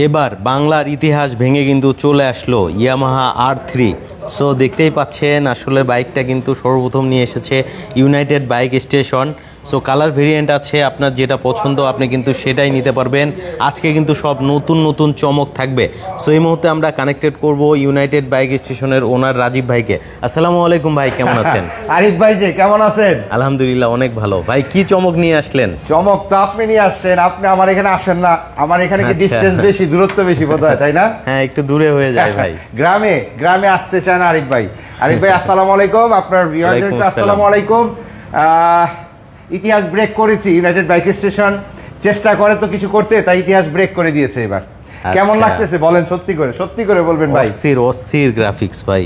এবার বাংলার ইতিহাস ভেঙে কিন্তু চলে আসলো ইয়ামাহা R3। সো দেখতেই পাচ্ছেন আসলে বাইকটা কিন্তু সর্বপ্রথম নিয়ে এসেছে United bike station. So colour variant আছে, আপনার যেটা পছন্দ আপনি কিন্তু সেটাই নিতে পারবেন। আজকে কিন্তু সব নতুন নতুন চমক থাকবে। সো এই মুহূর্তে আমরা কানেক্টেড করব ইউনাইটেড বাইক স্টেশনের ওনার রাজীব ভাইকে। আসসালামু আলাইকুম ভাই, কেমন আছেন? আরিফ ভাই যে কেমন আছেন? আলহামদুলিল্লাহ অনেক ভালো। ভাই কি চমক নিয়ে আসলেন? চমক তো আপনি নিয়ে আসছেন, আপনি আমার এখানে আসেন না। আমার এখানে কি ডিসটেন্স বেশি, দূরত্ব বেশি বোধহয়, তাই না? হ্যাঁ, একটু দূরে হয়ে যায় ভাই। গ্রামে আসতে চান আরিফ ভাই। আরিফ ভাই আসসালামু আলাইকুম, আপনার ভিউয়ারদেরকে আসসালামু আলাইকুম। ইতিহাস ব্রেক করেছি ইউনাইটেড বাইক স্টেশন, চেষ্টা করে তো কিছু করতে, তাই ইতিহাস ব্রেক করে দিয়েছে এবার। কেমন লাগতেছে বলেন, সত্যি করে বলবেন ভাই। অস্থির গ্রাফিক্স ভাই,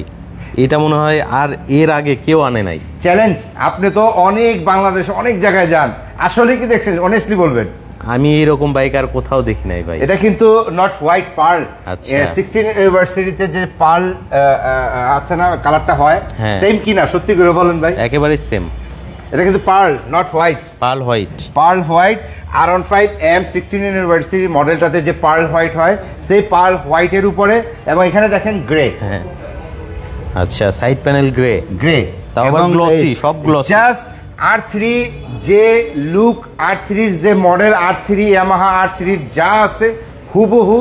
এটা মনে হয় আর এর আগে কেউ আনে নাই। চ্যালেঞ্জ, আপনি তো অনেক বাংলাদেশ অনেক জায়গায় যান, আসলে কি দেখছেন অনেস্টলি বলবেন? আমি এরকম বাইক আর কোথাও দেখি নাই ভাই। এটা কিন্তু নট হোয়াইট পার্ল, 16 ইউনিভার্সিটিতে যে পার্ল আছে না, কালারটা হয় সেম কিনা সত্যি করে বলেন ভাই? একেবারে সেম। এটা কিন্তু pearl not white, pearl white. R15M 16 university মডেলটাতে যে পার্ল হোয়াইট হয়, সেই পার্ল হোয়াইটের উপরে, এবং এখানে দেখেন গ্রে। আচ্ছা, সাইড প্যানেল গ্রে, তাও আবার গ্লসি, সব গ্লসি। জাস্ট R3 যে লুক, R3 যে মডেল, R3 ইয়ামাহা R3 যা আছে হুবহু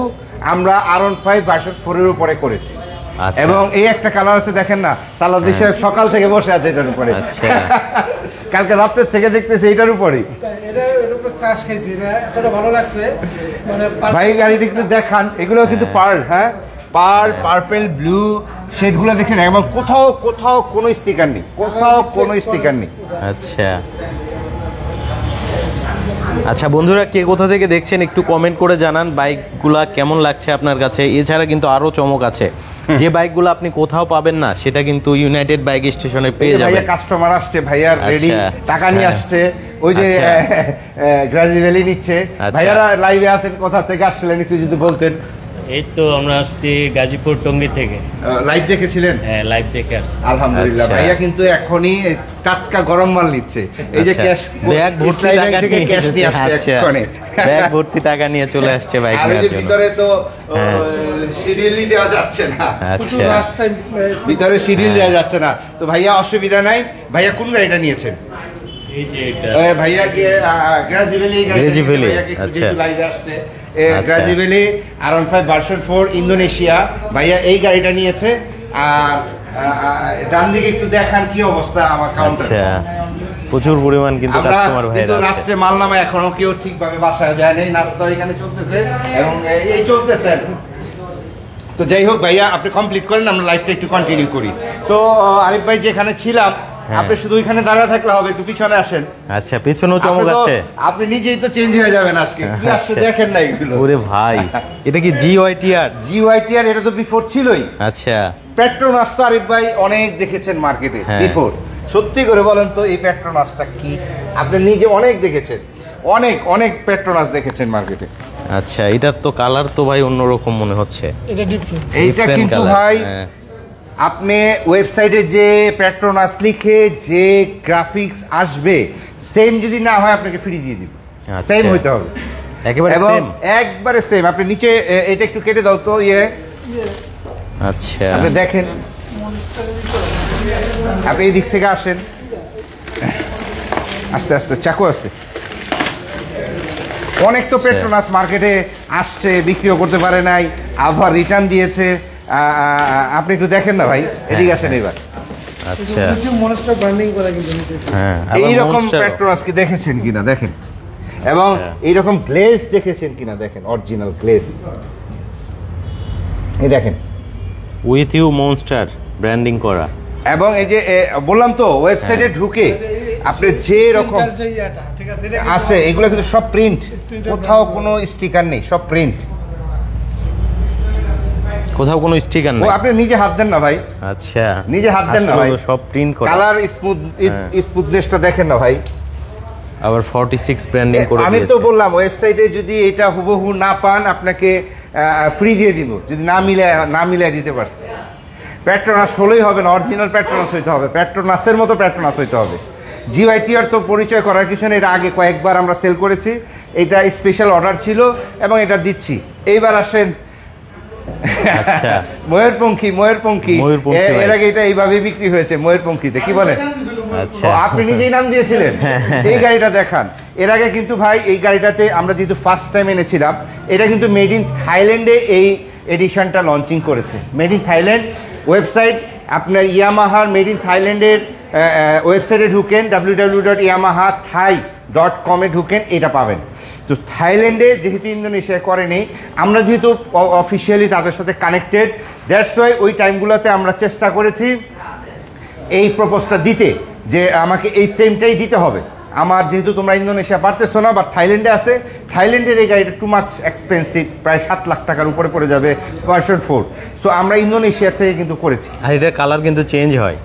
আমরা R15 ভার্সন 4 এর উপরে করেছি। এবং এই একটা কালার আছে দেখেন না, সালাদি সাহেব সকাল থেকে বসে আছে এটার উপরে। কালকে রাতের থেকে দেখতেছি এটার উপরেই। ভাই গাড়িটা কিন্তু দেখান, এগুলো কিন্তু পার্ল, হ্যাঁ পার্ল, পার্পল, ব্লু শেডগুলো দেখেন, এবং কোথাও কোনো স্টিকার নেই, আচ্ছা বন্ধুরা, কে কোথা থেকে দেখছেন একটু কমেন্ট করে জানান বাইকগুলা কেমন লাগছে আপনার কাছে। এছাড়া কিন্তু আরো চমক আছে, যে বাইকগুলো আপনি কোথাও পাবেন না সেটা কিন্তু ইউনাইটেড বাইক স্টেশনে পেয়ে যাবেন। ভাইয়া কাস্টমার আসছে, ভাইয়া রেডি, টাকা নিয়ে আসছে, ওই যে গ্রাজুয়ালি নিচ্ছে। ভাইয়ারা লাইভে আছেন, কোথা থেকে আসছিলেন একটু যদি বলতেন। এই তো আমরা আসছি গাজীপুর টঙ্গী থেকে। লাইভ দেখেছিলেন? হ্যাঁ, লাইভ দেখে আসছি। আলহামদুলিল্লাহ। ভাইয়া কিন্তু এখনই টাটকা গরম মাল নিচ্ছে, এই যে ক্যাশ ব্যাগ ভর্তি টাকা থেকে ক্যাশ নিয়ে আসছে, এখনই ব্যাগ ভর্তি টাকা নিয়ে চলে আসছে বাইক নেওয়ার জন্য। ভিতরে তো শিডিউলই দেওয়া যাচ্ছে না, ভিতরে শিডিউল দেওয়া যাচ্ছে না, তো ভাইয়া অসুবিধা নাই। ভাইয়া কোন গাড়িটা নিয়েছেন? এই যে এটা ভাইয়া গ্রাজুয়ালি, আচ্ছা লাইভে আসছে গ্রাজুয়ালি R15 ভার্সন 4 ইন্দোনেশিয়া। ভাইয়া এই গাড়িটা নিয়েছে। আর ডান দিকে একটু দেখান কি অবস্থা আমার কাউন্টার। প্রচুর পরিমাণ কিন্তু কাস্টমার ভাই, কিন্তু রাত্রে মাল নামা এখনো কেউ ঠিকভাবে বাসায় যায় নাই, নাস্তা এখানে চলতেছে এবং এই চলতেছে। তো যাই হোক ভাইয়া, আপনি কমপ্লিট করেন, আমরা লাইভটা একটু কন্টিনিউ করি। তো আরিফ ভাই যেখানে ছিলাম, আপনি শুধু ওইখানে দাঁড়ায় থাকলে হবে, একটু পিছনে আসেন। আচ্ছা, পিছনেও চমক আছে। আপনি নিজেই তো চেঞ্জ হয়ে যাবেন আজকে, কি আসছে দেখেন না এগুলো। ওরে ভাই, এটা কি GYTR? এটা তো বিফোর ছিলই। আচ্ছা, পেট্রোনাস তো আরিফ ভাই অনেক দেখেছেন মার্কেটে বিফোর। সত্যি করে বলেন তো, এই পেট্রোনাসটা কি? আপনি নিজে অনেক দেখেছেন, অনেক পেট্রোনাস দেখেছেন মার্কেটে। আচ্ছা, এটার তো কালার তো ভাই অন্যরকম মনে হচ্ছে। এইটা কিন্তু ভাই, আপনি ওয়েবসাইটে যে পেট্রোনাস লিখে যে গ্রাফিক্স আসবে, সেম যদি না হয় আপনাকে ফ্রি দিয়ে দিব। সেম হইতে হবে, একবারে সেম। আপনি নিচে এটা একটু কেটে দাও তো, আচ্ছা আপনি দেখেন, আপনি এই দিক থেকে আসেন, আস্তে চাকু আছে। অনেক তো পেট্রোনাস মার্কেটে আসছে, বিক্রিও করতে পারে নাই, আবার রিটার্ন দিয়েছে। আপনি একটু দেখেন না ভাই, এদিকে আসেন এবার। আচ্ছা, এইরকম পেট্রোনাস কি দেখেছেন কিনা দেখেন, এবং এইরকম গ্লেজ দেখেছেন কিনা দেখেন, অরিজিনাল গ্লেজ। এই দেখেন, উইথ ইউ মনস্টার ব্র্যান্ডিং করা। এবং এই যে বললাম তো, ওয়েবসাইটে ঢুকে আপনি যে রকম আছে, এগুলো কিন্তু সব প্রিন্ট, কোথাও কোনো স্টিকার নেই, সব প্রিন্ট, কোথাও কোনো স্টিকার নেই। আপনি নিজে হাত দেন না ভাই। আচ্ছা, নিজে হাত দেন না ভাই, সব প্রিন্ট করা। কালার স্মুথনেসটা দেখেন না ভাই, আবার 46 ব্র্যান্ডিং করে দিয়েছে। আমি তো বললাম ওয়েবসাইটে যদি এটা হুবহু না পান, আপনাকে ফ্রি দিয়ে দিব, যদি না মিলে দিতে পারছি। পেট্রোনাস হলেই হবে না, অরিজিনাল পেট্রোনাস হইতে হবে, পেট্রোনাসের মতো পেট্রোনাস হইতে হবে। GYTR তো পরিচয় করার কিছু নেই, এটা আগে কয়েকবার আমরা সেল করেছি, এটা স্পেশাল অর্ডার ছিল এবং এটা দিচ্ছি। এইবার আসেন আচ্ছা ময়ূরপঙ্খী ময়ূরপঙ্খী এর আগে এটা এইভাবে বিক্রি হয়েছে ময়ূরপঙ্খীতে, কি বলেন? আচ্ছা ও, আপনি নিজেই নাম দিয়েছিলেন। এই গাড়িটা দেখান। এর আগে কিন্তু ভাই এই গাড়িটাতে আমরা যেহেতু ফার্স্ট টাইম এনেছিলাম, এটা কিন্তু মেড ইন থাইল্যান্ডে এই এডিশনটা লঞ্চিং করেছে। মেড ইন থাইল্যান্ড ওয়েবসাইট, আপনার ইয়ামাহার মেড ইন থাইল্যান্ডের ওয়েবসাইটে ঢুকেন, www.yamahathai.com এ ঢুকেন, এটা পাবেন। তো থাইল্যান্ডে যেহেতু ইন্দোনেশিয়া করেনি, আমরা যেহেতু অফিসিয়ালি তাদের সাথে কানেক্টেড, দ্যাটস ওয়াই ওই টাইমগুলোতে আমরা চেষ্টা করেছি এই প্রপোজটা দিতে, যে আমাকে এই সেমটাই দিতে হবে। আমার যেহেতু তোমরা ইন্দোনেশিয়া পারতেছো না, বাট থাইল্যান্ডে আছে, থাইল্যান্ডের এই গাড়িটা টু মাচ এক্সপেন্সিভ, প্রায় 7 লাখ টাকার উপরে পড়ে যাবে ভার্সন 4। সো আমরা ইন্দোনেশিয়া থেকে কিন্তু করেছি। আর এটার কালার কিন্তু চেঞ্জ হয়।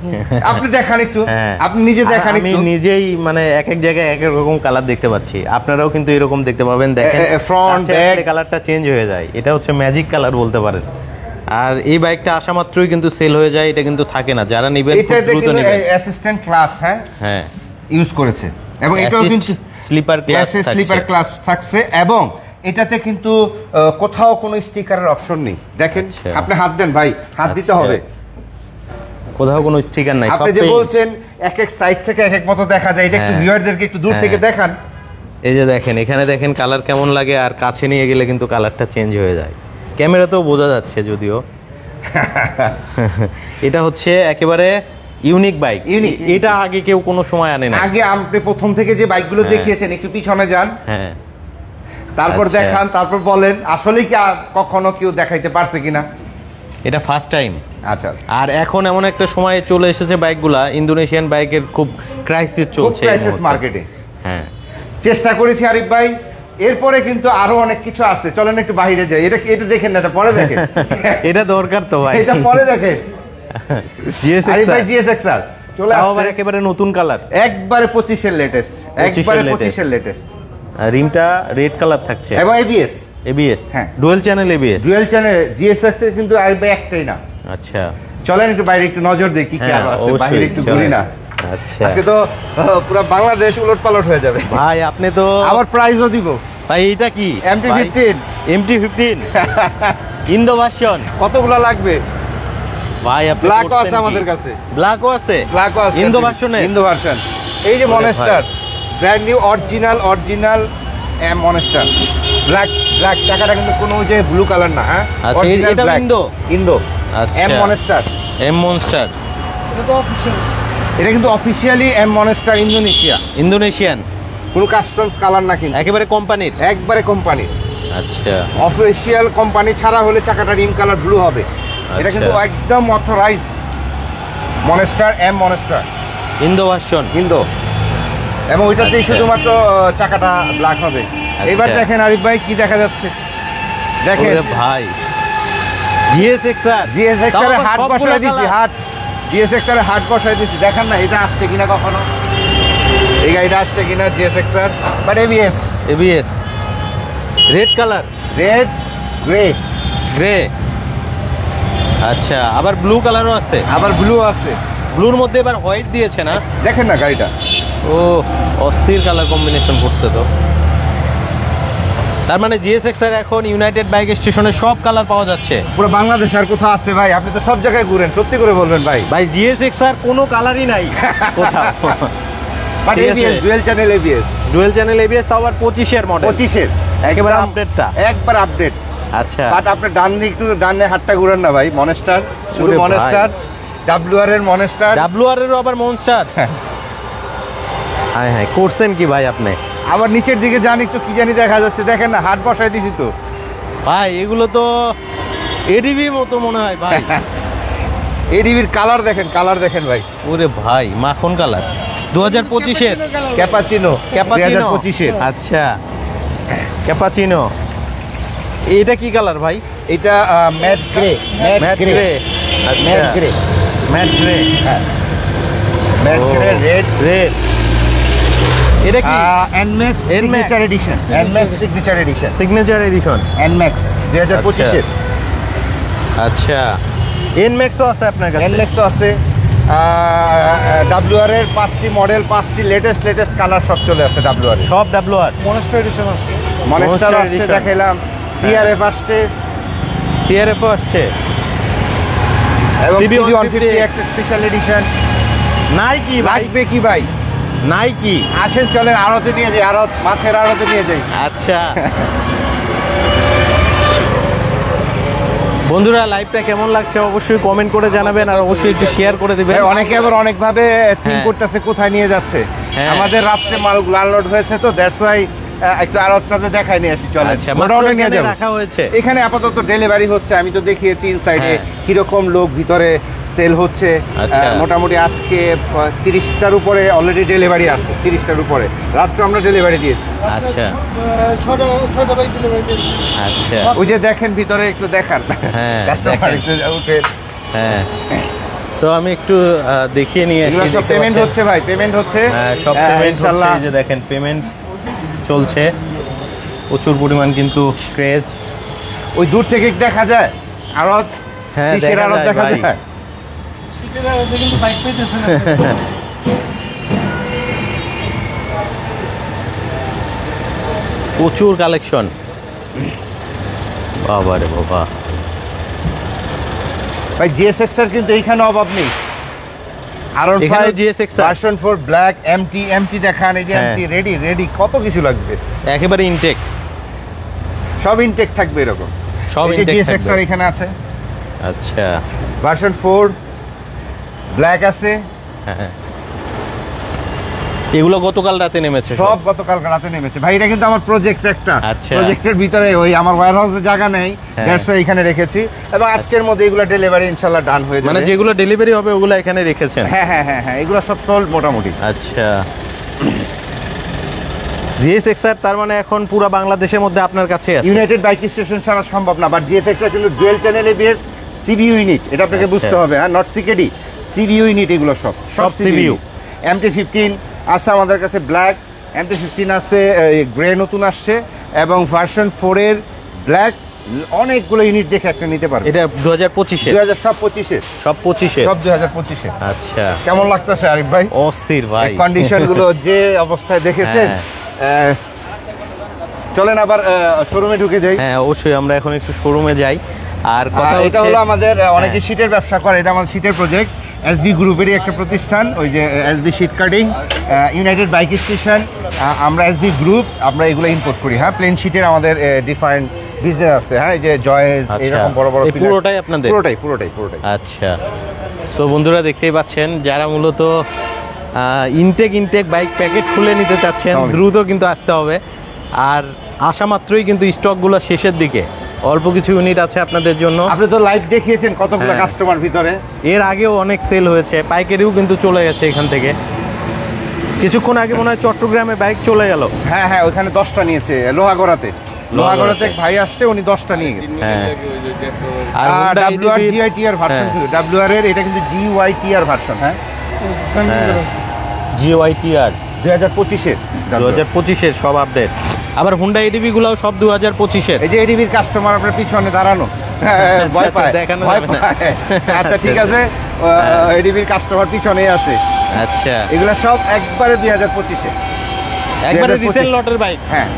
আপনি দেখান একটু, হ্যাঁ। আপনি নিজে দেখান আমি একটু। নিজেই মানে এক এক জায়গায় এক এক রকম কালার দেখতে পাচ্ছি, আপনারাও কিন্তু এরকম দেখতে পাবেন। দেখেন front, back। কালারটা চেঞ্জ হয়ে যায়, এটা হচ্ছে ম্যাজিক কালার বলতে পারেন। আর এই বাইকটা আসা মাত্রই কিন্তু সেল হয়ে যায়, এটা কিন্তু থাকে না, যারা নেবেন খুব এটাতে দ্রুত কিন্তু নেবেন। অ্যাসিস্ট্যান্ট ক্লাস হ্যাঁ ইউজ করেছে, এবং এটাও কিন্তু স্লিপার ক্লাস স্লিপার ক্লাস থাকছে, এবং এটাতে কিন্তু কোথাও কোনো স্টিকারের অপশন নেই। দেখেন, আচ্ছা। আপনি হাত দেন ভাই, হাত দিতে আচ্ছা। হবে। কোথাও কোনো স্টিকার নাই, আপনি যে বলছেন এক এক সাইড থেকে এক এক মতো দেখা যায়, এটা একটু হ্যাঁ। ভিউয়ারদেরকে একটু দূর হ্যাঁ। থেকে দেখান। এই যে দেখেন, এখানে দেখেন কালার কেমন লাগে, আর কাছে নিয়ে গেলে কিন্তু কালারটা চেঞ্জ হয়ে যায়। ক্যামেরাতেও বোঝা যাচ্ছে যদিও। এটা হচ্ছে একেবারে ইউনিক বাইক, এটা আগে কেউ কোনো সময় আনে না। আগে আপনি প্রথম থেকে যে বাইকগুলো হ্যাঁ। দেখিয়েছেন, একটু পিছনে যান, হ্যাঁ তারপর আচ্ছা। দেখান, তারপর বলেন আসলে কি কখনো কেউ দেখাইতে পারছে কিনা। এটা ফার্স্ট টাইম। আচ্ছা, আর এখন এমন একটা সময় চলে এসেছে বাইকগুলা, ইন্দোনেশিয়ান বাইকের খুব ক্রাইসিস চলছে এই ক্রাইসিস মুহূর্তে। মার্কেটে। হ্যাঁ চেষ্টা করেছি আরিফ ভাই, এরপরে কিন্তু আরো অনেক কিছু আছে। চলেন একটু বাইরে যাই। এটা এটা দেখেন না, এটা পরে দেখেন। এটা দরকার তো ভাই। এটা পরে দেখেন। আরিফ ভাই GSX-R চলে আসছে, একেবারে নতুন কালার, একবারে 25 এর লেটেস্ট, একবারে 25 এর লেটেস্ট। রিমটা রেড কালার থাকছে এবং এবিএস, এবিএস, হ্যাঁ। Dual channel ABS. Dual channel GSX এর কিন্তু আরিফ ভাই একটাই না। আচ্ছা চলেন একটু বাইরে একটু নজর দেখি কি হ্যাঁ, আরো আছে, অবশ্যই, বাইরে একটু ঘুরি চলেন। না। আচ্ছা আজকে তো পুরো বাংলাদেশ উলটপালট হয়ে যাবে ভাই, আপনি তো আবার প্রাইজও দিব। ভাই এটা কি MT-15 MT-15 ইন্দো ভার্সন, কতগুলো লাগবে? ভাই আপনি ব্ল্যাকও করছেন আছে কি? আমাদের কাছে, ব্ল্যাকও আছে, ব্ল্যাকও আছে, ইন্দো ভার্সনে। Indo version. এই যে ওরে monster, brand new original monster, black চাকাটা কিন্তু কোনো যে ব্লু কালার না, হ্যাঁ আচ্ছা, Original এটা black। ইন্দো আচ্ছা। মনস্টার, এম মনস্টার, এটা কিন্তু অফিসিয়ালি মনস্টার ইন্দোনেশিয়া, ইন্দোনেশিয়ান, কোনো কাস্টমস কালার না কিন্তু, একেবারে কোম্পানির। একবারে কোম্পানির। আচ্ছা অফিসিয়াল কোম্পানি ছাড়া হলে চাকাটা রিম কালার ব্লু হবে। এটা কিন্তু আচ্ছা। একদম authorised monster, monster Indo version. Indo, এবং ওইটাতেই আচ্ছা। শুধুমাত্র চাকাটা ব্ল্যাক হবে। এবার দেখেন আরিফ ভাই কি দেখা যাচ্ছে, দেখেন ওরে ভাই GSX-R, GSX-R এর হাট বসায় দিছি, হাট GSX-R এর হাট বসায় দিছি। দেখেন না এটা আসছে কিনা, কখনো এই গাড়িটা আসছে কিনা GSX-R, but ABS red colour, red grey. আচ্ছা, আবার ব্লু কালারও আছে, আবার ব্লু আছে। ব্লুর মধ্যে এবার হোয়াইট দিয়েছে না? দেখেন না গাড়িটা, ও অস্থির কালার কম্বিনেশন করছে তো। তার মানে GSX-R এখন ইউনাইটেড বাইক স্টেশনে সব কালার পাওয়া যাচ্ছে। পুরো বাংলাদেশ আর কোথাও আছে ভাই? আপনি তো সব জায়গায় ঘুরেন, সত্যি করে বলবেন ভাই। ভাই GSX-R কোনো কালারই নাই কোথাও। বাট ঠিক আছে। ABS, dual channel ABS, dual channel ABS, তাও আবার 25 এর মডেল, 25 এর একেবারে একদম আপডেটটা। একবার আপডেট। আচ্ছা বাট আপনি ডানে হাতটা ঘুরান না ভাই, মনস্টার, শুধু ওরে ভাই। মনস্টার, WR এর মনস্টার, WR এর আবার মনস্টার। হ্যাঁ করছেন কি ভাই আপনি? আবার নিচের দিকে যান একটু, কি জানি দেখা যাচ্ছে, দেখেন না হাট বসায় দিছি তো ভাই, এগুলো তো এডিবি মতো মনে হয় ভাই। এডিবির কালার দেখেন ভাই, ওরে ভাই, মাখন কালার, 2025 এর ক্যাপাচিনো, ক্যাপাচিনো। 2025 এর। আচ্ছা, ক্যাপাচিনো। এটা কি কালার ভাই? এটা ম্যাট গ্রে, ম্যাট গ্রে। আচ্ছা, ম্যাট গ্রে, ম্যাট গ্রে, হ্যাঁ ম্যাট গ্রে, রেড। এটা কি NMAX signature edition, NMAX signature edition, signature edition? NMAX 2025 এর। আচ্ছা, এনম্যাক্সও আছে আপনার কাছে? এনম্যাক্সও আছে। WR এর 5টি মডেল, 5টি লেটেস্ট কালার সব চলে আসছে WR এর। সব WR। মনস্টার Monster আসছে, edition। দেখাইলাম। সিআরএফ আসছে সিআরএফ আসছে, এবং CB150 CB150X special edition. Nike লাগবে কি ভাই? নাইকি। আসেন চলেন আড়তে নিয়ে যাই, আড়ত মাছের আড়তে নিয়ে যাই। আচ্ছা বন্ধুরা, লাইভটা কেমন লাগছে অবশ্যই কমেন্ট করে জানাবেন, আর অবশ্যই একটু শেয়ার করে দিবেন। ভাই, অনেকে আবার অনেকভাবে থিঙ্ক হ্যাঁ। করতেছে কোথায় নিয়ে যাচ্ছে। হ্যাঁ। আমাদের রাত্রে মাল আনলোড হয়েছে, তো দ্যাটস ওয়াই একটু আড়তটাতে দেখাই নিয়ে আসি। চলেন আচ্ছা, গোডাউনে নিয়ে এখানে যাবো। রাখা হয়েছে। এখানে আপাতত ডেলিভারি হচ্ছে, আমি তো দেখিয়েছি ইনসাইডে হ্যাঁ। কিরকম লোক ভিতরে সেল হচ্ছে। আচ্ছা। মোটামুটি আজকে 30টার উপরে অলরেডি ডেলিভারি আছে, 30টার উপরে। রাত্রে আমরা ডেলিভারি দিয়েছি। আচ্ছা আচ্ছা ওই যে দেখেন ভিতরে একটু দেখান। হ্যাঁ, কাস্টমার দেখেন। একটু উঠে। হ্যাঁ, সো আমি একটু দেখিয়ে নিয়ে আসি। এগুলো সব দেখতে পেমেন্ট পাচ্ছেন। হচ্ছে ভাই, পেমেন্ট হচ্ছে। হ্যাঁ, সব পেমেন্ট হচ্ছে, ইনশাআল্লাহ। এই যে দেখেন পেমেন্ট চলছে, প্রচুর পরিমাণ কিন্তু ক্রেজ। ওই দূর থেকে দেখা যায় আড়ত, হ্যাঁ, কিসের আড়ত দেখা ভাই। যায়। প্রচুর কালেকশন, বাবা রে বাবা। ভাই জিএসএক্স এর কিন্তু এইখানে অভাব নেই। আরন এখানেও 5 GSX ভার্সন 4 ব্ল্যাক এমটি দেখান, এই যে হ্যাঁ। এমটি রেডি কত কিছু লাগবে। একেবারে ইনটেক, সব ইনটেক থাকবে এরকম। সব এই যে ইনটেক জিএসএক্স থাকবে। এর এখানে আছে আচ্ছা, ভার্সন 4 ব্ল্যাক আছে। হ্যাঁ, এগুলো গতকাল রাতে নেমেছে সব গতকাল রাতে নেমেছে ভাই। এটা কিন্তু আমার প্রজেক্ট একটা, আচ্ছা। প্রজেক্টের ভিতরে ওই আমার ওয়্যার হাউসে জায়গা নেই, হ্যাঁ। দ্যাটস ওয়াই এখানে রেখেছি। এবং আজকের মধ্যে এগুলো ডেলিভারি ইনশাআল্লাহ ডান হয়ে যাবে। মানে যেগুলো ডেলিভারি হবে ওগুলো এখানে রেখেছেন। হ্যাঁ হ্যাঁ হ্যাঁ হ্যাঁ, এগুলো সব সোল্ড মোটামুটি। আচ্ছা, জিএসএক্সআর তার মানে এখন পুরো বাংলাদেশের মধ্যে আপনার কাছে আছে। ইউনাইটেড বাইক স্টেশন ছাড়া সম্ভব না, বাট জিএসএক্স এর কিন্তু dual channel ABS CBU unit, এটা আপনাকে আচ্ছা। বুঝতে হবে। হ্যাঁ, নট সিকেডি, সিবিইউ ইউনিট এগুলো সব সব CBU। MT-15 আছে আমাদের কাছে, ব্ল্যাক MT-15 আছে, গ্রে নতুন আসছে, এবং ভার্সন 4 এর ব্ল্যাক অনেকগুলো ইউনিট দেখে একটা নিতে পারবে। এটা 2025-এর, 2000 সব 25-এর, সব 25-এর। সব 2025-এর। আচ্ছা, কেমন লাগতেছে আরিফ ভাই? অস্থির ভাই। কন্ডিশন গুলো যে অবস্থায় দেখেছেন। চলেন আবার শোরুমে ঢুকে যাই। হ্যাঁ, অবশ্যই আমরা এখন একটু শোরুমে যাই। আর কথা এটা হচ্ছে হলো আমাদের অনেকে হ্যাঁ। শীটের ব্যবসা করে, এটা আমাদের শীটের প্রজেক্ট। এসবি গ্রুপেরই একটা প্রতিষ্ঠান, ওই যে SB sheet cutting, United bike station, আমরা এসবি গ্রুপ, আমরা এগুলো ইম্পোর্ট করি। হ্যাঁ, প্লেন শীটের আমাদের ডিফারেন্ট বিজনেস আছে। হ্যাঁ, এই যে জয়েস, আচ্ছা, এরকম বড় বড় এই pillar। পুরোটাই আপনাদের? পুরোটাই। আচ্ছা, সো বন্ধুরা দেখতেই পাচ্ছেন, যারা মূলত ইনটেক বাইক প্যাকেট খুলে নিতে চাচ্ছেন, স্বাভাবিক। দ্রুত কিন্তু আসতে হবে। আর আসা মাত্রই কিন্তু স্টকগুলো শেষের দিকে, অল্প কিছু ইউনিট আছে আপনাদের জন্য। আপনি তো লাইভ দেখিয়েছেন কতগুলো হ্যাঁ। কাস্টমার ভিতরে। এর আগেও অনেক সেল হয়েছে, পাইকারিও কিন্তু চলে গেছে এখান থেকে। কিছুক্ষণ আগে মনে হয় চট্টগ্রামে বাইক চলে গেল। হ্যাঁ হ্যাঁ, ওখানে 10টা নিয়েছে লোহাগড়াতে। লোহাগড়াতে এক ভাই আসছে, উনি 10টা নিয়ে গেছে। হ্যাঁ, আর Honda WR ADV GITR version, হ্যাঁ। WR এর এটা কিন্তু GYTR ভার্সন। হ্যাঁ, GYTR 2025-এর। 2025-এর সব আপডেট। আবার হুন্ডা এডিবি গুলাও সব 2025-এর। এই যে এডিবির কাস্টমার আপনার পিছনে দাঁড়ানো, ভয় আচ্ছা, পায়, দেখানো ভয় যাবে না। পায়। আচ্ছা ঠিক আছে, এডিবির কাস্টমার পিছনেই আছে। আচ্ছা, এগুলো সব একবারে 2025-এ। একবারে 2025 রিসেল লটের বাইক। হ্যাঁ,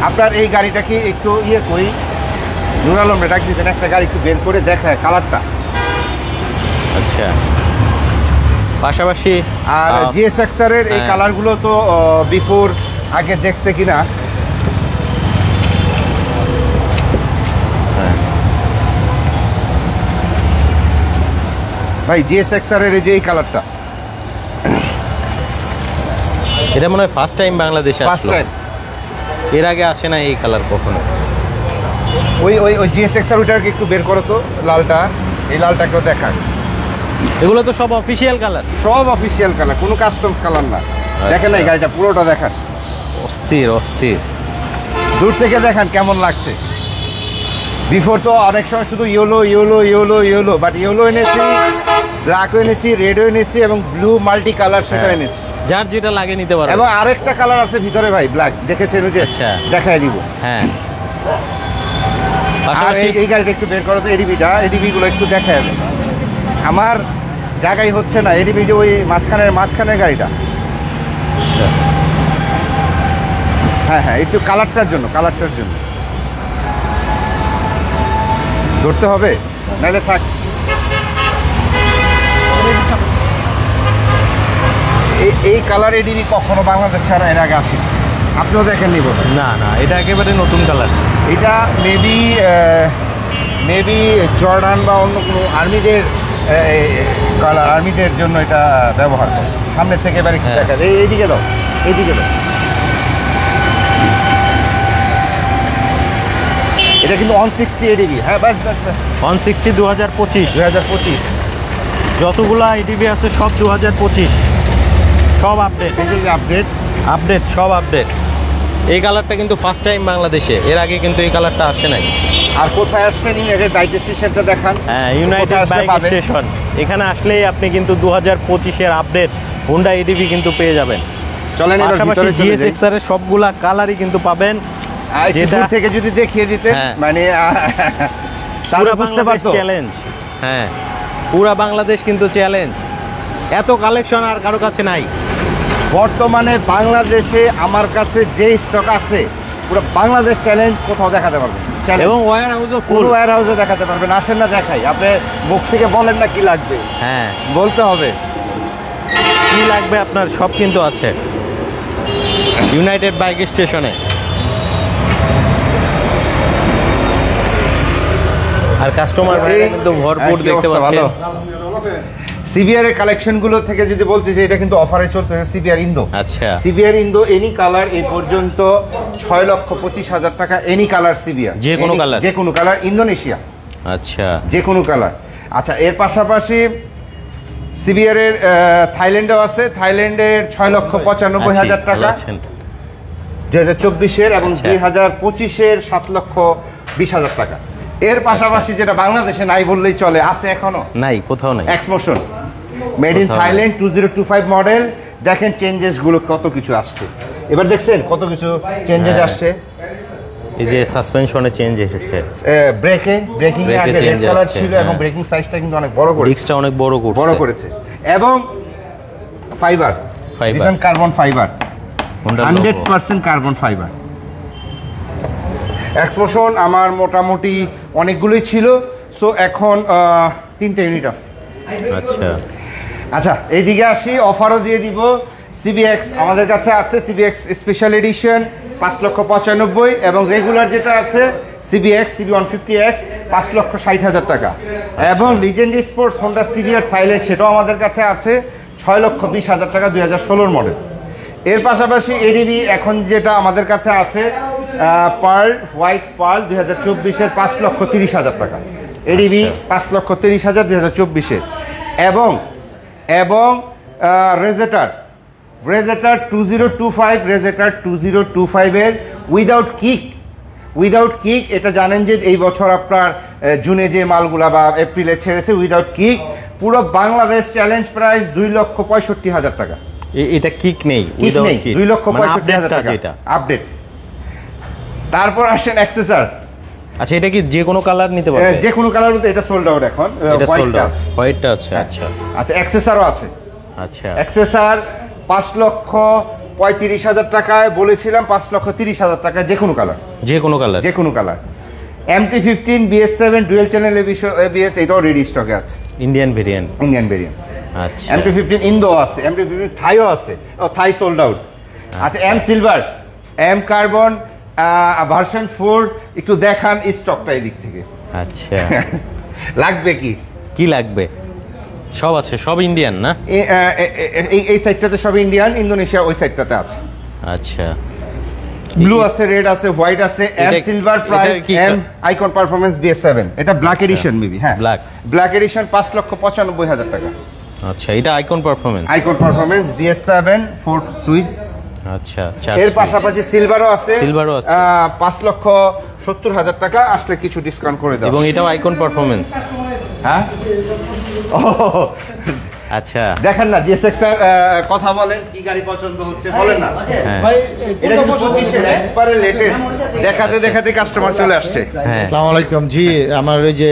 আপনার এই গাড়িটাকে একটু করি, নুর আলম ডাক দিতেন, একটা গাড়ি একটু বের করে দেখায় কালারটা। আচ্ছা, পাশাপাশি আর জিএসএক্স এর এই হ্যাঁ। কালারগুলো তো বিফোর আগে দেখছে কিনা। হ্যাঁ। ভাই জিএসএক্স এর এই যে এই কালারটা এটা মনে হয় ফার্স্ট টাইম বাংলাদেশে ফার্স্ট আসলো, টাইম। এর আগে আসে না এই কালার কখনো। ওই জিএসএক্স এর ওইটাকে একটু বের করো তো, লালটা, এই লালটাকেও দেখায়। এগুলো তো সব অফিসিয়াল কালার, সব অফিসিয়াল কালার, কোনো কাস্টমস কালার না। দেখেন না এই গাড়িটা পুরোটা দেখান, অস্থির অস্থির। দূর থেকে দেখান কেমন লাগছে। বিফোর তো অনেক সময় শুধু ইয়েলো, বাট ইয়েলো এনেছি, ব্ল্যাকও এনেছি, রেডও এনেছি, এবং ব্লু মাল্টি কালার সেটা হ্যাঁ। এনেছি। যার যেটা লাগে নিতে পারবে। এবং আরেকটা কালার আছে ভিতরে ভাই, ব্ল্যাক, দেখেছেন ওই যে, আচ্ছা। দেখাই দিব। হ্যাঁ, আর পাশাপাশি এই গাড়িটা একটু বের করো তো, এডিবি গুলো একটু দেখায়। আমার জায়গায় হচ্ছে না, এডিবি যে ওই মাঝখানের গাড়িটা। আচ্ছা, হ্যাঁ হ্যাঁ, একটু কালারটার জন্য। ধরতে হবে, নাহলে থাক। এই কালার এডিবি কখনো বাংলাদেশে আর এর আগে আসে, আপনিও দেখেননি বোধ হয়। না না, এটা একেবারে নতুন কালার। এটা মেবি জর্ডান বা অন্য কোনো আর্মিদের কালার, আর্মিদের জন্য এটা ব্যবহার করে। সামনে থেকে এবারে কি দেখা যায়, এইদিকে দাও, এইদিকে দাও। এটা কিন্তু 160 এডিবি। হ্যাঁ, বাস বাস বাস 160 2025। 2025 যতগুলা এডিবি আছে সব 2025, সব আপডেট। আপডেট আপডেট, সব আপডেট। এই কালারটা কিন্তু ফার্স্ট টাইম বাংলাদেশে, এর আগে কিন্তু এই কালারটা আসে নাই। আর কোথায় আসছেন? ইউনাইটেড বাইক স্টেশনটা দেখান। হ্যাঁ, ইউনাইটেড বাইক স্টেশন। এখানে আসলেই আপনি কিন্তু 2025-এর আপডেট হোন্ডা এডিবি কিন্তু পেয়ে যাবেন। চলেন এবার পাশাপাশি ভিতরে চলে যাই। জিএসএক্সআর এর সবগুলা কালারই কিন্তু পাবেন। যেটা থেকে যদি দেখিয়ে দিতেন, হ্যাঁ। মানে পুরা বুঝতে বাংলাদেশ পারতো। চ্যালেঞ্জ। হ্যাঁ, পুরা বাংলাদেশ কিন্তু চ্যালেঞ্জ। এত কালেকশন আর কারো কাছে নাই বর্তমানে বাংলাদেশে। আমার কাছে যে স্টক আছে পুরো বাংলাদেশ চ্যালেঞ্জ, কোথাও দেখাতে পারবেন। এবং ওয়্যার হাউসও ফুল। পুরো ওয়্যার হাউসে দেখাতে পারবেন। আসেন না, দেখাই। আপনি মুখ থেকে বলেন না কি লাগবে, হ্যাঁ, বলতে হবে। কি লাগবে আপনার সব কিন্তু আছে ইউনাইটেড বাইক স্টেশনে। আর কাস্টমার কিন্তু ভরপুর দেখতে পাচ্ছেন। সিবিআর এর কালেকশন গুলো থেকে যদি বলছি যে এটা কিন্তু অফারে চলতেছে। সিবিআর ইন্দো, আচ্ছা, সিবিআর ইন্দো এনি কালার এই পর্যন্ত 6,25,000 টাকা। এনি কালার সিবিআর, যে কোনো কালার, যে কোনো কালার, ইন্দোনেশিয়া, আচ্ছা, যে কোনো কালার। আচ্ছা, এর পাশাপাশি সিবিআর এর থাইল্যান্ডেও আছে। থাইল্যান্ডের 6,95,000 টাকা 2024-এর, এবং 2025-এর 7,20,000 টাকা। এর পাশাপাশি যেটা বাংলাদেশে নাই বললেই চলে, আছে এখনো, নাই, কোথাও নাই। এক্সমোশন মেড ইন থাইল্যান্ড 2025 মডেল। দেখেন চেঞ্জেস গুলো কত কিছু আসছে। এবার দেখছেন কত কিছু চেঞ্জেস আসছে। এই যে সাসপেনশনে চেঞ্জ এসেছে, ব্রেকিং এ আগে রেড কালার ছিল, এবং ব্রেকিং সাইজটা কিন্তু অনেক বড় করেছে, ডিস্কটা অনেক বড় করেছে। এবং fibre, design carbon fibre, 100% carbon fibre. এক্সমোশন আমার মোটামুটি অনেকগুলোই ছিল, সো এখন 3টে ইউনিট আছে। আচ্ছা আচ্ছা, এইদিকে আসি, অফারও দিয়ে দিব। সিবিএক্স আমাদের কাছে আছে, সিবিএক্স স্পেশাল এডিশন 5,95,000, এবং রেগুলার যেটা আছে সিবিএক্স সিবি 150X 5,60,000 টাকা। এবং legendary sports Honda CBR Thailand, সেটাও আমাদের কাছে আছে 6,20,000 টাকা, 2016 মডেল। এর পাশাপাশি এডিবি এখন যেটা আমাদের কাছে আছে পার্ল, হোয়াইট পার্ল 2024-এর 5,30,000 টাকা। এডিবি 5,30,000 2024-এর। এবং রেজেটার 2025-এর উইদাউট কিক। এটা জানেন যে এই বছর আপনার জুনে যে মালগুলা বা এপ্রিলে ছেড়েছে উইদাউট কিক। পুরো বাংলাদেশ চ্যালেঞ্জ প্রাইস 2,65,000 টাকা। এটা কিক নেই, 2,65,000 টাকা আপডেট। তারপর আসেন অ্যাক্সেসর। আচ্ছা, এটা কি যে কোনো কালার নিতে পারবে? যে কোনো কালার বলতে এটা সোল্ড আউট এখন, হোয়াইটটা আছে। আচ্ছা আচ্ছা, অ্যাক্সেসরও আছে। আচ্ছা, অ্যাক্সেসর 5,35,000 টাকায় বলেছিলাম, 5,30,000 টাকা। যে কোনো কালার, যে কোনো colour. MT-15 BS7 dual channel ABS, এটাও রেডি স্টকে আছে। Indian variant. আচ্ছা, MT-15 ইন্দো আছে, MT-15 থাইও আছে। Thai sold out. আচ্ছা, M silver, M carbon version 4 একটু দেখান স্টকটা এই দিক থেকে। আচ্ছা, লাগবে কি লাগবে? সব আছে, সব ইন্ডিয়ান না? এই সাইডটাতে সব ইন্ডিয়ান, ইন্দোনেশিয়া ওই সাইডটাতে আছে। আচ্ছা, ব্লু আছে, রেড আছে, হোয়াইট আছে। M silver price, M icon performance BS7, এটা ব্ল্যাক এডিশন মেবি। হ্যাঁ, ব্ল্যাক এডিশন 5,95,000 টাকা। আচ্ছা, এটা আইকন পারফরম্যান্স BS7 4 সুইচ। আচ্ছা, এর পাশাপাশি সিলভারও আছে 5,70,000 টাকা। আসলে কিছু ডিসকাউন্ট করে দাও। এবং এটাও আইকন পারফরম্যান্স। হ্যাঁ, আচ্ছা, দেখেন না জিএসএক্স এর কথা বলেন, কি গাড়ি পছন্দ হচ্ছে বলেন না ভাই। এটা কিন্তু 25-এর একবারে লেটেস্ট। দেখাতে কাস্টমার চলে আসছে। আসসালামু আলাইকুম। জি, আমার ওই যে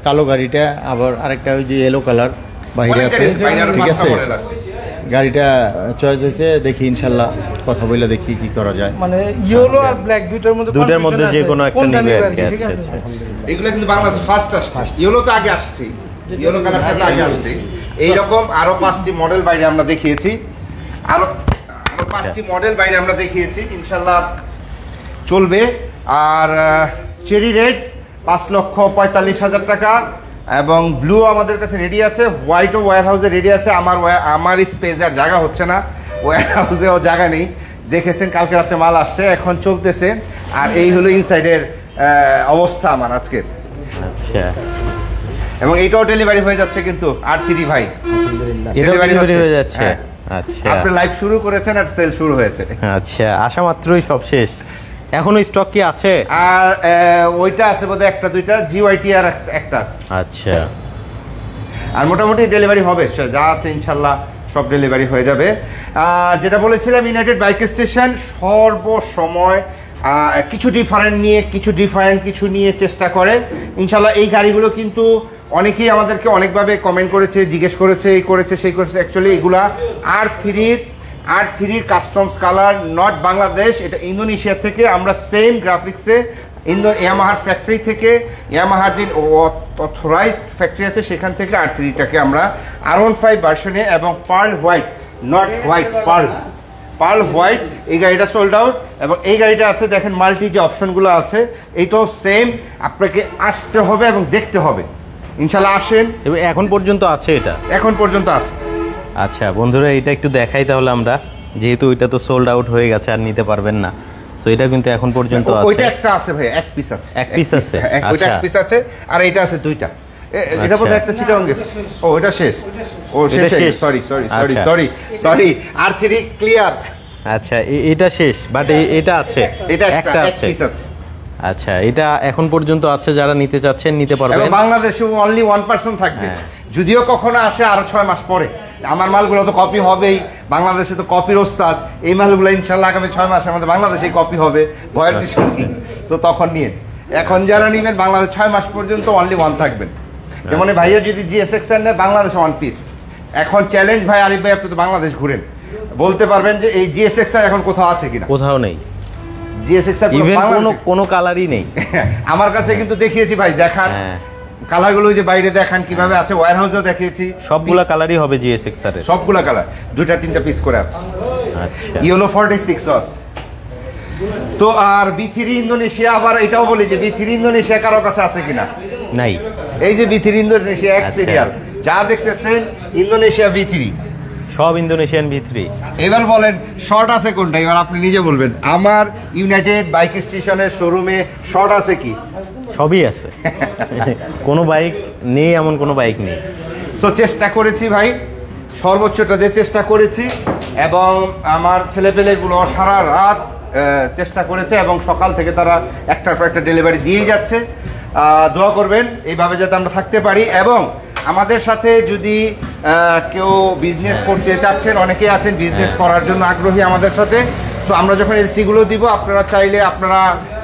কালো গাড়িটা, আবার আরেকটা ওই যে ইয়েলো কালার বাইরে আছে, ঠিক আছে। গাড়িটা চয়েস হয়েছে, দেখি ইনশাল্লাহ কথা বলে দেখি কি করা যায়। মানে ইয়েলো আর ব্ল্যাক দুইটার মধ্যে দুইটার মধ্যে যে কোনো একটা কোনটা নিবে নিবে আর কি। ঠিক আচ্ছা আছে আচ্ছা। এগুলো কিন্তু বাংলাদেশ ফার্স্ট আসছে, ইয়েলো তো আগে আসছে, ইয়েলো কালারটা তো আগে আসছে। এইরকম আরো 5টি মডেল বাইরে আমরা দেখিয়েছি, আরো 5টি মডেল বাইরে আমরা দেখিয়েছি, ইনশাল্লাহ চলবে। আর চেরি রেড 5,45,000 টাকা, এবং ব্লু আমাদের কাছে রেডি আছে, হোয়াইটও ওয়্যার হাউসে রেডি আছে। আমার স্পেস আর জায়গা হচ্ছে না, ওয়্যার হাউসেও জায়গা নেই, দেখেছেন কালকে রাতে মাল আসছে, এখন চলতেছে। আর এই হলো ইনসাইডের অবস্থা আমার আজকের। আচ্ছা, এবং এইটাও ডেলিভারি হয়ে যাচ্ছে কিন্তু R3 ভাই, এটা Delivery ডেলিভারি হচ্ছে। হয়ে যাচ্ছে। হ্যাঁ। আচ্ছা আপনি লাইভ শুরু করেছেন আর সেল শুরু হয়েছে। আচ্ছা, আসা মাত্রই সব শেষ। এখনো স্টক কি আছে? আর ওইটা আছে বোধহয় একটা দুইটা, GYT আর একটা আছে। আচ্ছা, আর মোটামুটি ডেলিভারি হবে, যা আছে ইনশাল্লাহ সব ডেলিভারি হয়ে যাবে। যেটা বলেছিলাম, ইউনাইটেড বাইক স্টেশন সর্বসময় কিছু ডিফারেন্ট কিছু নিয়ে চেষ্টা করে। ইনশাল্লাহ এই গাড়িগুলো কিন্তু অনেকেই আমাদেরকে অনেকভাবে কমেন্ট করেছে, জিজ্ঞেস করেছে, এই করেছে সেই করেছে। অ্যাকচুয়ালি এগুলা R3 customs colour, not Bangladesh, এটা ইন্দোনেশিয়া থেকে। আমরা সেম গ্রাফিক্সে ইয়ামাহার ফ্যাক্টরি থেকে, ইয়ামাহার যে অথরাইজড ফ্যাক্টরি আছে সেখান থেকে R3টাকে আমরা R15 ভার্সনে এবং pearl white, not white, pearl white, এই গাড়িটা সোল্ড আউট। এবং এই গাড়িটা আছে, দেখেন মাল্টি যে অপশনগুলো আছে, এইটাও সেম। আপনাকে আসতে হবে এবং দেখতে হবে, ইনশাল্লাহ আসেন। এবং এখন পর্যন্ত আছে এটা? এখন পর্যন্ত আছে। আচ্ছা বন্ধুরা, এটা একটু দেখাই তাহলে আমরা, যেহেতু ওইটা তো সোল্ড আউট হয়ে গেছে, আর নিতে পারবেন না। সো এটা কিন্তু এখন পর্যন্ত আছে। ওইটা একটা আছে ভাই, এক পিস আছে। এক পিস আছে? ওইটা এক পিস আছে, আর এইটা আছে দুইটা। এটা বোধহয় একটা চিটাং গেছে। ও ওইটা শেষ, ও শেষ। Sorry R3 clear. আচ্ছা, এটা শেষ, বাট এটা আছে, এটা একটা এক আছে। পিস আছে। আচ্ছা, এটা এখন পর্যন্ত আছে, যারা নিতে চাচ্ছেন নিতে এবং পারবেন। বাংলাদেশে অনলি 1% থাকবে, হ্যাঁ। যদিও কখনো আসে আরো 6 মাস পরে। আমার মালগুলো তো কপি হবেই, বাংলাদেশে তো কপির ওস্তাদ। এই মালগুলো ইনশাল্লাহ আগামী 6 মাসের মধ্যে বাংলাদেশে কপি হবে, ভয়ের কিছু নেই। তো তখন নিয়ে এখন যারা নিবেন, বাংলাদেশ 6 মাস পর্যন্ত অনলি 1 থাকবেন। যেমন ভাইয়া যদি GSX-R নেয়, বাংলাদেশে 1 পিস। এখন চ্যালেঞ্জ ভাই, আরিফ ভাই আপনি তো বাংলাদেশ ঘুরেন, বলতে পারবেন যে এই GSX-R এখন কোথাও আছে কিনা? কোথাও নেই, GSX-R ইভেন কোনো কালারই নেই। আমার কাছে কিন্তু দেখিয়েছি ভাই, দেখান কালারগুলো যে বাইরে দেখান কিভাবে আছে, ওয়্যার হাউসেও দেখিয়েছি, সবগুলা কালারই হবে GSX-R এর, সবগুলা কালার, 2-3টা পিস করে আছে। আচ্ছা, ইয়েলো 46 আছে। তো আর B3 ইন্দোনেশিয়া, আবার এটাও বলি যে B3 ইন্দোনেশিয়া কারো কাছে আছে কিনা? নাই। এই যে B3 ইন্দোনেশিয়া এক সিরিয়াল যা দেখতেছেন, ইন্দোনেশিয়া B3, সব ইন্দোনেশিয়ান V3। এবার বলেন শর্ট আছে কোনটা? এবার আপনি নিজে বলবেন। আমার ইউনাইটেড বাইক স্টেশনের শোরুমে শর্ট আছে কি? সবই আছে, কোনো বাইক নেই এমন কোনো বাইক নেই। সো চেষ্টা করেছি ভাই, সর্বোচ্চটা দিয়ে চেষ্টা করেছি, এবং আমার ছেলেপেলেগুলো সারা রাত চেষ্টা করেছে, এবং সকাল থেকে তারা একটার পর একটা ডেলিভারি দিয়েই যাচ্ছে। দোয়া করবেন এইভাবে যাতে আমরা থাকতে পারি। এবং আমাদের সাথে যদি কেউ বিজনেস করতে চাচ্ছেন, অনেকেই আছেন বিজনেস করার জন্য আগ্রহী আমাদের সাথে। সো আমরা যখন এলসিগুলো দিব, আপনারা চাইলে আপনারা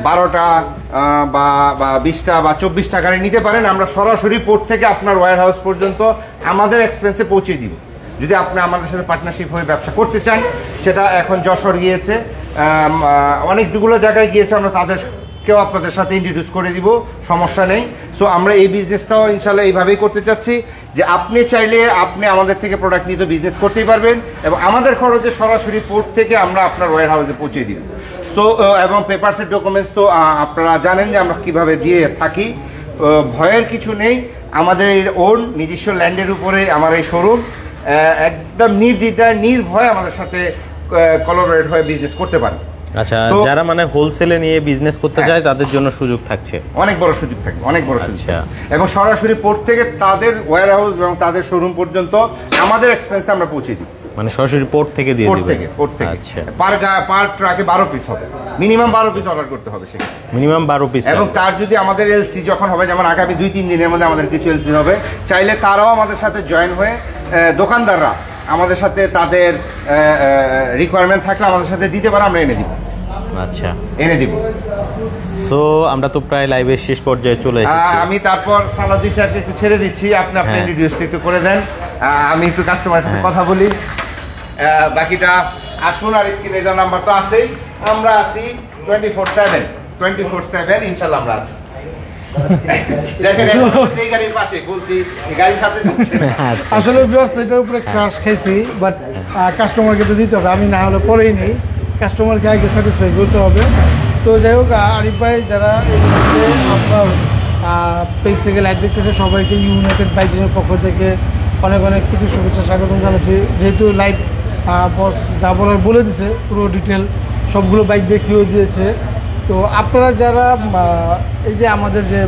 12টা বা 20টা বা 24টা গাড়ি নিতে পারেন। আমরা সরাসরি পোর্ট থেকে আপনার ওয়্যার হাউস পর্যন্ত আমাদের এক্সপেন্সে পৌঁছে দিব। যদি আপনি আমাদের সাথে পার্টনারশিপ হয়ে ব্যবসা করতে চান, সেটা এখন যশোর গিয়েছে, অনেকগুলো জায়গায় গিয়েছে, আমরা তাদেরকেও আপনাদের সাথে ইন্ট্রোডিউস করে দিব, সমস্যা নেই। সো আমরা এই বিজনেসটাও ইনশাল্লাহ এইভাবেই করতে চাচ্ছি যে আপনি চাইলে আপনি আমাদের থেকে প্রোডাক্ট নিয়ে তো বিজনেস করতেই পারবেন, এবং আমাদের খরচে সরাসরি পোর্ট থেকে আমরা আপনার ওয়্যার হাউসে পৌঁছে দিব। সো এবং পেপারসের ডকুমেন্টস তো আপনারা জানেন যে আমরা কিভাবে দিয়ে থাকি। ভয়ের কিছু নেই, আমাদের ওন নিজস্ব ল্যান্ডের উপরে আমার এই শোরুম, একদম নির্দ্বিধায় নির্ভয় আমাদের সাথে কোলাবরেট হয়ে বিজনেস করতে পারে। আচ্ছা, যারা মানে হোলসেলে নিয়ে বিজনেস করতে চায় তাদের জন্য সুযোগ থাকছে, অনেক বড় সুযোগ থাকবে, অনেক বড় সুযোগ। আচ্ছা। এবং সরাসরি পোর্ট থেকে তাদের ওয়্যার হাউস এবং তাদের শোরুম পর্যন্ত আমাদের এক্সপেন্সে আমরা পৌঁছে দিই। মানে সরাসরি পোর্ট থেকে দিয়ে দিবেন? পোর্ট থেকে। আচ্ছা, পার ট্রাকে 12 পিস হবে, মিনিমাম 12 পিস অর্ডার করতে হবে সেখানে, মিনিমাম 12 পিস। এবং তার যদি আমাদের এলসি যখন হবে, যেমন আগামী 2-3 দিনের মধ্যে আমাদের কিছু এলসি হবে, চাইলে তারাও আমাদের সাথে জয়েন হয়ে, দোকানদাররা আমাদের সাথে তাদের রিকোয়ারমেন্ট থাকলে আমাদের সাথে দিতে পারে, আমরা এনে দিব। আচ্ছা, এনে দিব। সো আমরা তো প্রায় লাইভের শেষ পর্যায়ে চলে এসেছি। আমি তারপর সালাউদ্দিন সাহেবকে একটু ছেড়ে দিচ্ছি, আপনি ইন্ট্রোডিউসটা একটু করে দেন, আমি একটু কাস্টমারের সাথে কথা বলি, বাকিটা আসুন, আর স্ক্রিনে যে নাম্বার তো আছেই, আমরা আছি 24/7 ইনশাল্লাহ আমরা আছি। দেখেন এই গাড়ির পাশে বলছি, এই গাড়ির সাথে যাচ্ছে না। আসলে ভিউয়ার্স এটার উপরে ক্রাশ খাইছি, বাট কাস্টমারকে তো দিতে হবে, আমি না হলে পরেই নেই, কাস্টমারকে আগে স্যাটিসফাই করতে হবে। তো যাই হোক, আরিফ ভাই যারা আপনার পেজ থেকে লাইভ দেখতেছে সবাইকে ইউনাইটেড বাইকের পক্ষ থেকে অনেক অনেক প্রীতি শুভেচ্ছা স্বাগতম জানাচ্ছি। যেহেতু লাইভ বস যা বলার বলে দিছে, পুরো ডিটেল সবগুলো বাইক দেখিয়েও দিয়েছে। তো আপনারা যারা এই যে আমাদের যে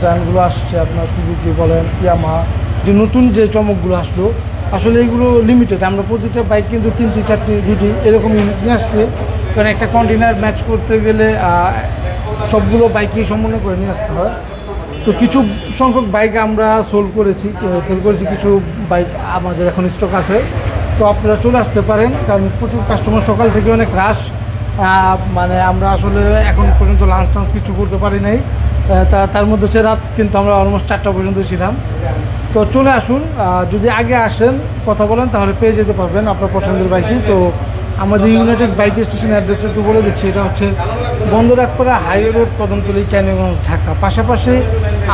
ব্র্যান্ডগুলো আসছে, আপনার সুজুকি বলেন, ইয়ামাহা, যে নতুন যে চমকগুলো আসলো, আসলে এইগুলো লিমিটেড। আমরা প্রতিটা বাইক কিন্তু 3টি 4টি 2টি এরকম ইউনিট নিয়ে আসছি, কারণ একটা কন্টেনার ম্যাচ করতে গেলে সবগুলো বাইকই সমন্বয় করে নিয়ে আসতে হয়। তো কিছু সংখ্যক বাইক আমরা সেল করেছি, কিছু বাইক আমাদের এখন স্টক আছে। তো আপনারা চলে আসতে পারেন, কারণ প্রচুর কাস্টমার সকাল থেকে অনেক রাশ, মানে আমরা আসলে এখন পর্যন্ত লাঞ্চ টাঞ্চ কিছু করতে পারি নাই। তার মধ্যে হচ্ছে রাত, কিন্তু আমরা অলমোস্ট 4টা পর্যন্ত ছিলাম। তো চলে আসুন, যদি আগে আসেন কথা বলেন তাহলে পেয়ে যেতে পারবেন আপনার পছন্দের বাইকই। তো আমাদের ইউনাইটেড বাইক স্টেশন অ্যাড্রেসটা একটু বলে দিচ্ছি, এটা হচ্ছে বন্দরাকপাড়া হাইওয়ে রোড, কদমতলী, ক্যানিগঞ্জ, ঢাকা। পাশাপাশি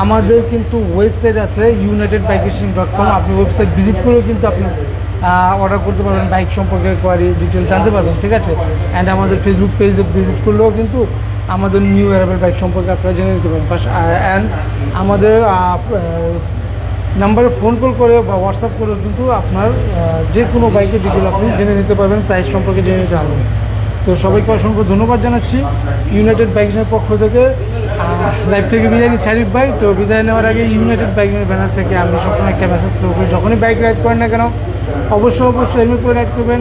আমাদের কিন্তু ওয়েবসাইট আছে unitedbikestation.com, আপনি ওয়েবসাইট ভিজিট করেও কিন্তু আপনি অর্ডার করতে পারবেন, বাইক সম্পর্কে কোয়ারি ডিটেল জানতে পারবেন, ঠিক আছে। অ্যান্ড আমাদের ফেসবুক পেজে ভিজিট করলেও কিন্তু আমাদের নিউ অ্যারাইভাল বাইক সম্পর্কে আপনারা জেনে নিতে পারেন। অ্যান্ড আমাদের নাম্বারে ফোন কল করে বা হোয়াটসঅ্যাপ করে কিন্তু আপনার যে কোনো বাইকের ডিটেল আপনি জেনে নিতে পারবেন, প্রাইস সম্পর্কে জেনে নিতে পারবেন। তো সবাইকে অসংখ্য ধন্যবাদ জানাচ্ছি ইউনাইটেড বাইকের পক্ষ থেকে। লাইভ থেকে বিদায় নিচ্ছি আরিফ ভাই। তো বিদায় নেওয়ার আগে ইউনাইটেড বাইকের ব্যানার থেকে আমি সবসময় একটা মেসেজ থ্রো করি, যখনই বাইক রাইড করেন না কেন অবশ্যই হেলমেট করে রাইড করবেন,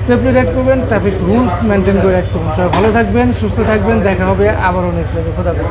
সেফলি রাইড করবেন, ট্রাফিক রুলস মেনটেন করে রাইড করবেন। সবাই ভালো থাকবেন, সুস্থ থাকবেন, দেখা হবে আবারও নেক্সট লাইভে। খোদা হাফেজ।